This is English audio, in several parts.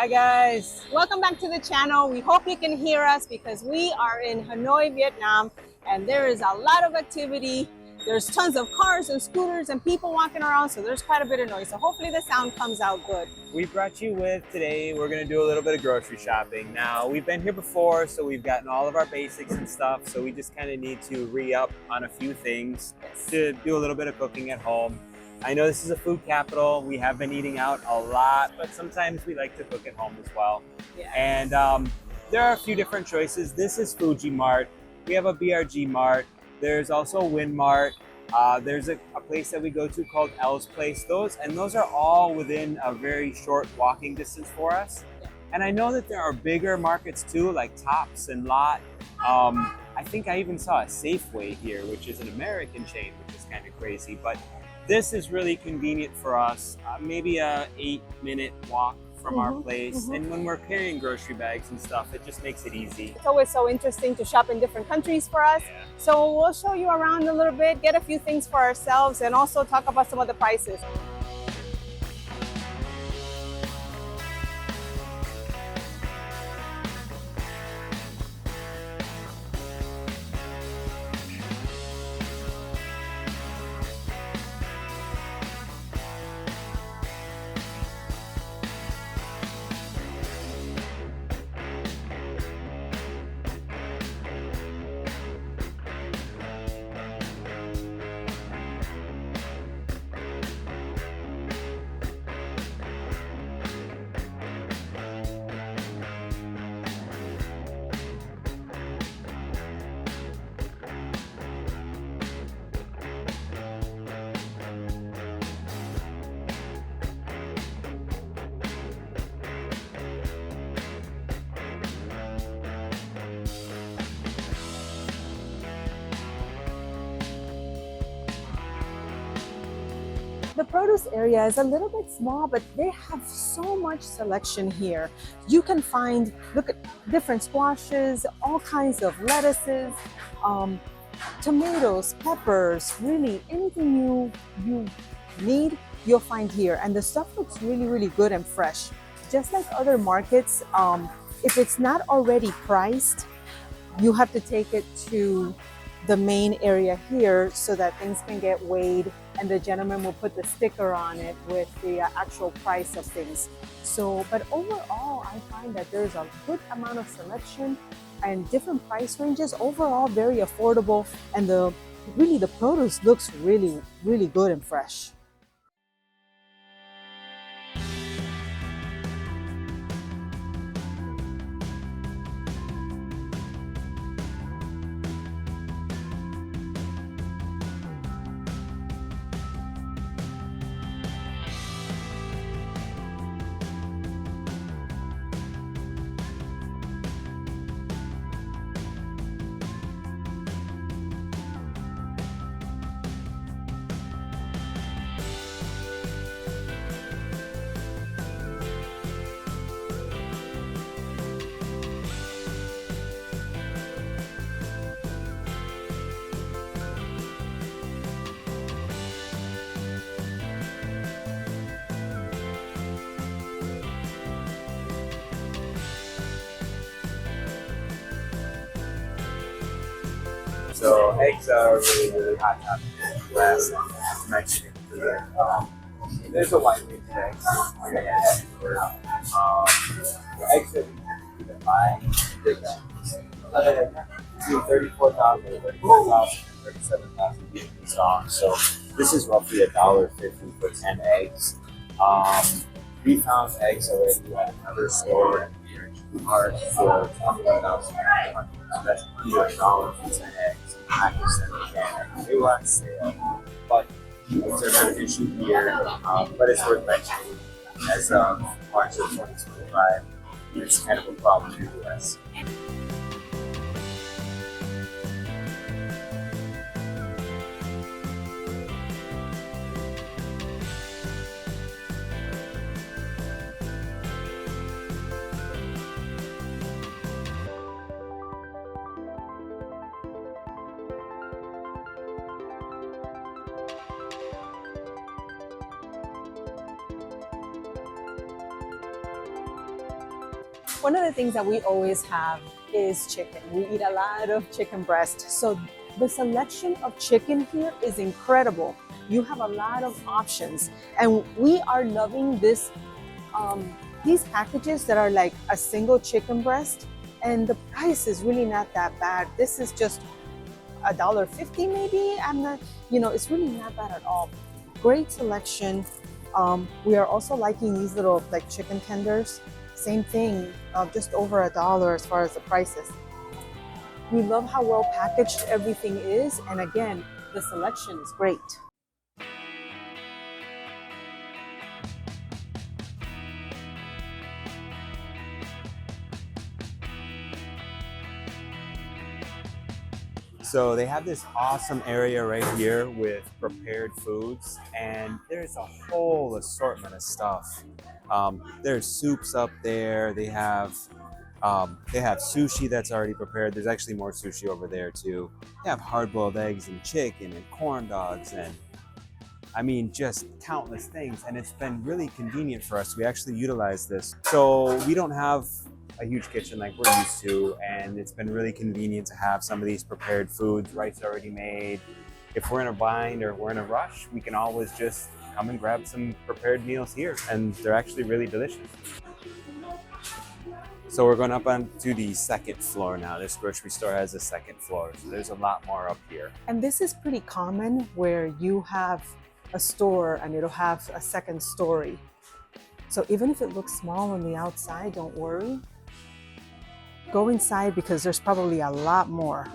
Hi guys! Welcome back to the channel. We hope you can hear us because we are in Hanoi, Vietnam, and there is a lot of activity. There's tons of cars and scooters and people walking around, so there's quite a bit of noise. So hopefully the sound comes out good. We brought you with today. We're going to do a little bit of grocery shopping. Now, we've been here before, so we've gotten all of our basics and stuff, so we just kind of need to re-up on a few things to do a little bit of cooking at home. I know this is a food capital. We have been eating out a lot, but sometimes we like to cook at home as well. Yeah. And there are a few different choices. This is FujiMart. We have a BRGMart. There's also WinMart. There's a place that we go to called L's Place. Those are all within a very short walking distance for us. And I know that there are bigger markets too, like Tops and Lot. I think I even saw a Safeway here, which is an American chain, which is kind of crazy. But this is really convenient for us. Maybe a 8-minute walk from our place. And when we're carrying grocery bags and stuff, it just makes it easy. It's always so interesting to shop in different countries for us. Yeah. So we'll show you around a little bit, get a few things for ourselves, and also talk about some of the prices. The produce area is a little bit small, but they have so much selection here. You can find, look at different squashes, all kinds of lettuces, tomatoes, peppers, really anything you need, you'll find here. And the stuff looks really, really good and fresh. Just like other markets, if it's not already priced, you have to take it to the main area here so that things can get weighed, and the gentleman will put the sticker on it with the actual price of things. So, but overall, I find that there's a good amount of selection and different price ranges. Overall, very affordable, and the produce looks really, really good and fresh. So eggs are really, really hot topic in the US, and mentioning here. There's a wide range of eggs. Eggs that we can buy, big eggs. Between 34,000 and 37,000 in stock. So this is roughly $1.50 for 10 eggs. We found eggs already at another store at BRGMart for 21,500. So that's either $1 for 10 eggs, 9% organic. They were on sale, but it's another issue here. But it's worth mentioning as of March of 2025, it's kind of a problem in the US. One of the things that we always have is chicken. We eat a lot of chicken breast. So the selection of chicken here is incredible. You have a lot of options. And we are loving these packages that are like a single chicken breast. And the price is really not that bad. This is just $1.50 maybe. I'm not, it's really not bad at all. Great selection. We are also liking these little like chicken tenders. Same thing, just over $1 as far as the prices. We love how well packaged everything is, and again, the selection is great. So they have this awesome area right here with prepared foods, and there's a whole assortment of stuff. There's soups up there. They have sushi that's already prepared. There's actually more sushi over there too. They have hard-boiled eggs and chicken and corn dogs and I mean just countless things. And it's been really convenient for us. We actually utilize this. So we don't have a huge kitchen like we're used to, and it's been really convenient to have some of these prepared foods, rice already made. If we're in a bind or we're in a rush, we can always just come and grab some prepared meals here, and they're actually really delicious. So we're going up onto the second floor now. This grocery store has a second floor, so there's a lot more up here. And this is pretty common where you have a store and it'll have a second story. So even if it looks small on the outside, don't worry. Go inside because there's probably a lot more.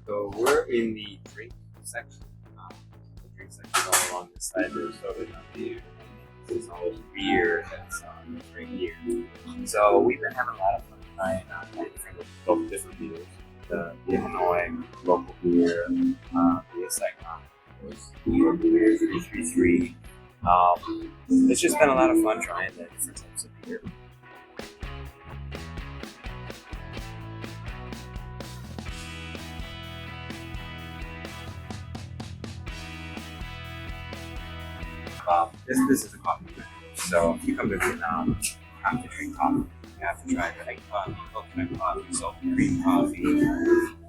So we're in the drink section. The drink section all along this side. There's soda down here. There's all this beer that's right here. So we've been having a lot of fun trying different beers. The Hanoi local beer, the Saigon New York beer 333. It's just been a lot of fun trying the different types of beer. This is a coffee drink. So if you come to Vietnam, you have to drink coffee. You have to try egg coffee, coconut coffee, salt and cream coffee,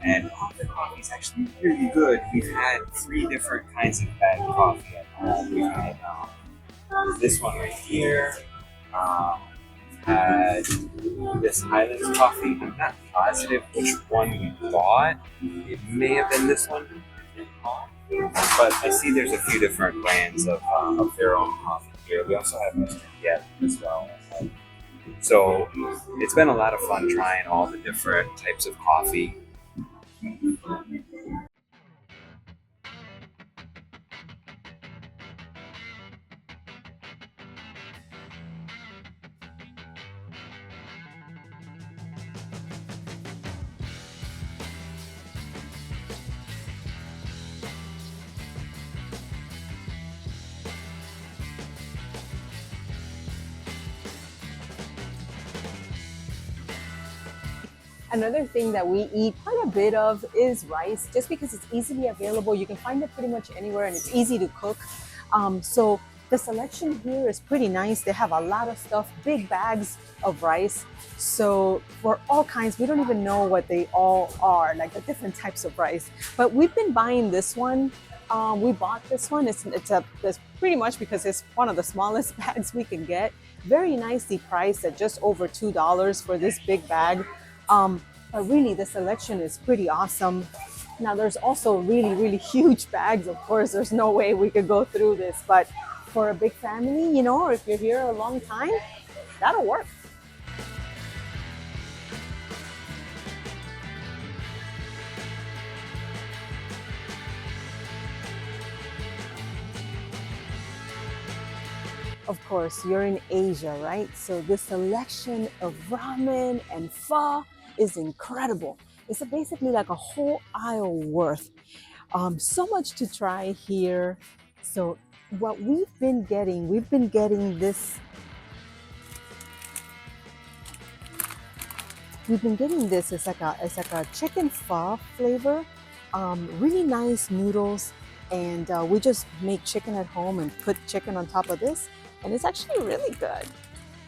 and the coffee is actually really good. We've had 3 different kinds of bag coffee at home. We've had this one right here. We've had this Highlands coffee. I'm not positive which one we bought. It may have been this one. But I see there's a few different brands of their own coffee here. We also have Mr. Yet as well. So it's been a lot of fun trying all the different types of coffee. Another thing that we eat quite a bit of is rice, just because it's easily available. You can find it pretty much anywhere and it's easy to cook. So the selection here is pretty nice. They have a lot of stuff, big bags of rice. So for all kinds, we don't even know what they all are, like the different types of rice. But we've been buying this one. We bought this one. It's pretty much because it's one of the smallest bags we can get. Very nicely priced at just over $2 for this big bag. But really the selection is pretty awesome. Now there's also really, really huge bags. Of course, there's no way we could go through this, but for a big family, or if you're here a long time, that'll work. Of course, you're in Asia, right? So the selection of ramen and pho is incredible. It's basically like a whole aisle worth. So much to try here. So what we've been getting this, it's like a chicken pho flavor, really nice noodles, and we just make chicken at home and put chicken on top of this, and it's actually really good.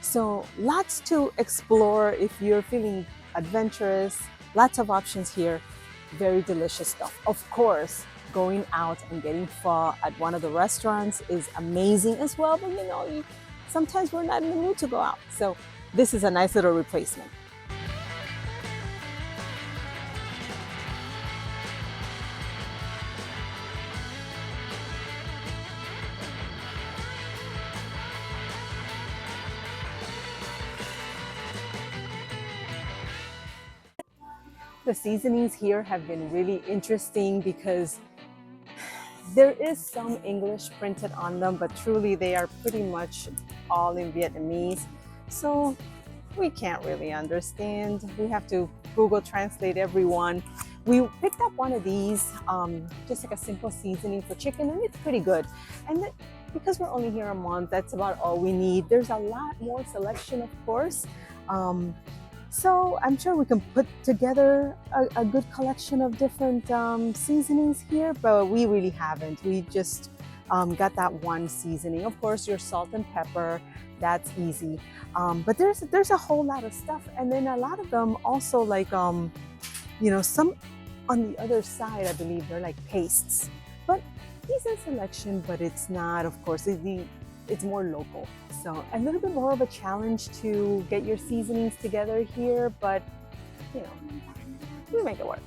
So lots to explore if you're feeling adventurous. Lots of options here. Very delicious stuff. Of course, going out and getting pho at one of the restaurants is amazing as well. But sometimes we're not in the mood to go out. So this is a nice little replacement. The seasonings here have been really interesting because there is some English printed on them, but truly they are pretty much all in Vietnamese. So we can't really understand. We have to Google Translate everyone. We picked up one of these, just like a simple seasoning for chicken, and it's pretty good. And because we're only here a month, that's about all we need. There's a lot more selection, of course. So I'm sure we can put together a good collection of different seasonings here, but we really haven't. We just got that one seasoning. Of course, your salt and pepper, that's easy. But there's a whole lot of stuff, and then a lot of them also like some on the other side. I believe they're like pastes, but decent selection. But it's not, of course, it's more local. So a little bit more of a challenge to get your seasonings together here, but you know, we make it work.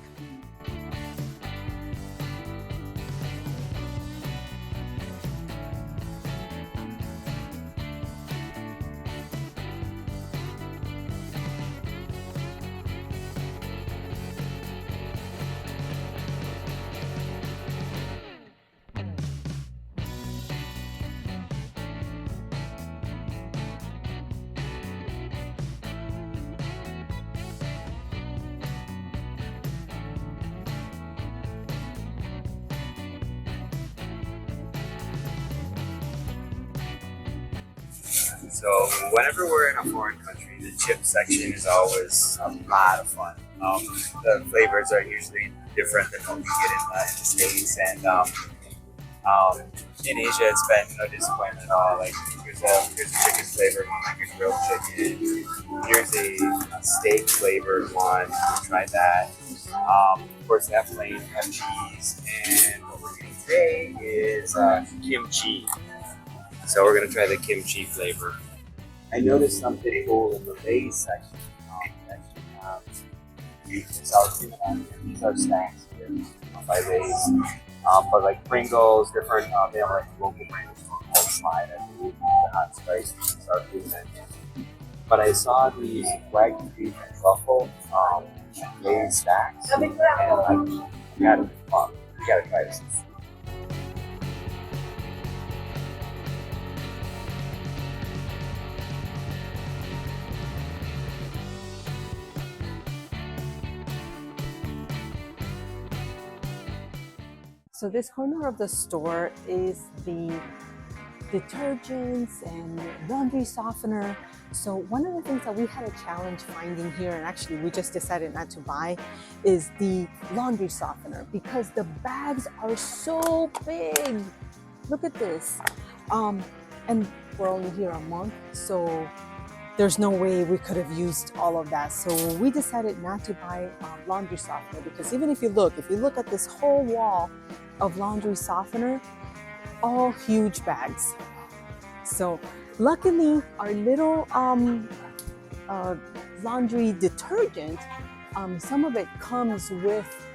So whenever we're in a foreign country, the chip section is always a lot of fun. The flavors are usually different than what we get in the States, and in Asia, it's been no disappointment at all. Like here's a chicken flavored one, like a grilled chicken. Here's a steak flavored one. We tried that. Of course, that plain have cheese, and what we're getting today is kimchi. So we're gonna try the kimchi flavor. I noticed something cool in the Lay's section. These are snacks here by Lay's. But like Pringles, different, they have like local brands called Slide, I believe, the hot spice, sour cream, and but I saw these Wagyu beef and truffle Lay's snacks, and like, you gotta try this. So this corner of the store is the detergents and laundry softener. So one of the things that we had a challenge finding here, and actually we just decided not to buy, is the laundry softener because the bags are so big. Look at this. And we're only here a month, so there's no way we could have used all of that. So we decided not to buy laundry softener because even if you look at this whole wall of laundry softener, all huge bags. So luckily our little laundry detergent, some of it comes with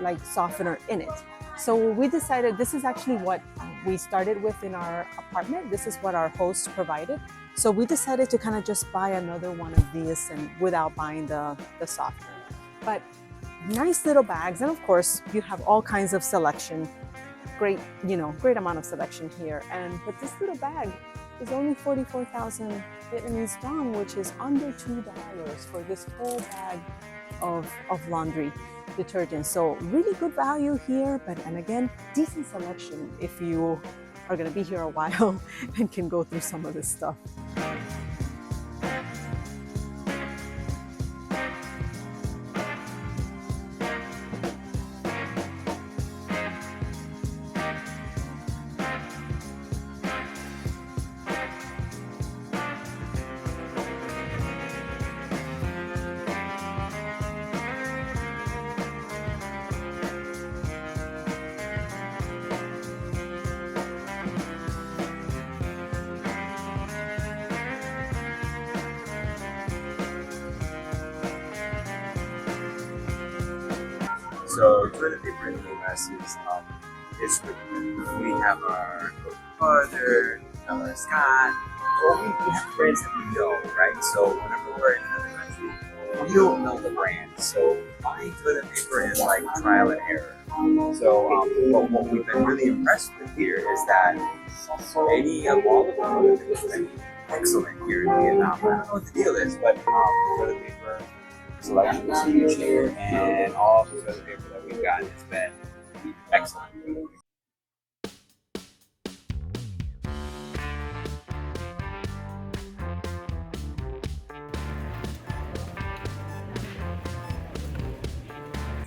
like softener in it. So we decided this is actually what we started with in our apartment. This is what our host provided. So we decided to kind of just buy another one of these and without buying the softener. But nice little bags, and of course you have all kinds of selection. Great amount of selection here. But this little bag is only 44,000 Vietnamese dong, which is under $2 for this whole bag of laundry detergent. So really good value here, but and again, decent selection if you are gonna be here a while and can go through some of this stuff. So toilet paper in the US is we have our father, our Scott, or we have brands that we know, right? So whenever we're in another country, we don't know the brand. So buying toilet paper is like trial and error. So but what we've been really impressed with here is that any of all of the toilet paper has been excellent here in Vietnam. I don't know what the deal is, but toilet paper selection is huge here, and all of the toilet paper that we've gotten has been excellent.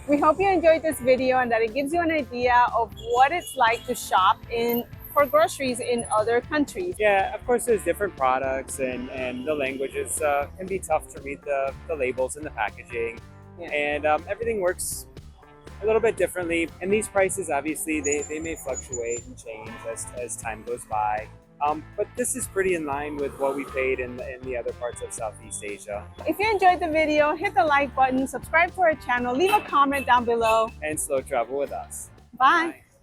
We hope you enjoyed this video and that it gives you an idea of what it's like to shop for groceries in other countries. Yeah, of course there's different products and the languages can be tough to read the labels and the packaging. Yeah. And everything works a little bit differently. And these prices, obviously, they may fluctuate and change as time goes by. But this is pretty in line with what we paid in the other parts of Southeast Asia. If you enjoyed the video, hit the like button, subscribe to our channel, leave a comment down below. And slow travel with us. Bye. Bye.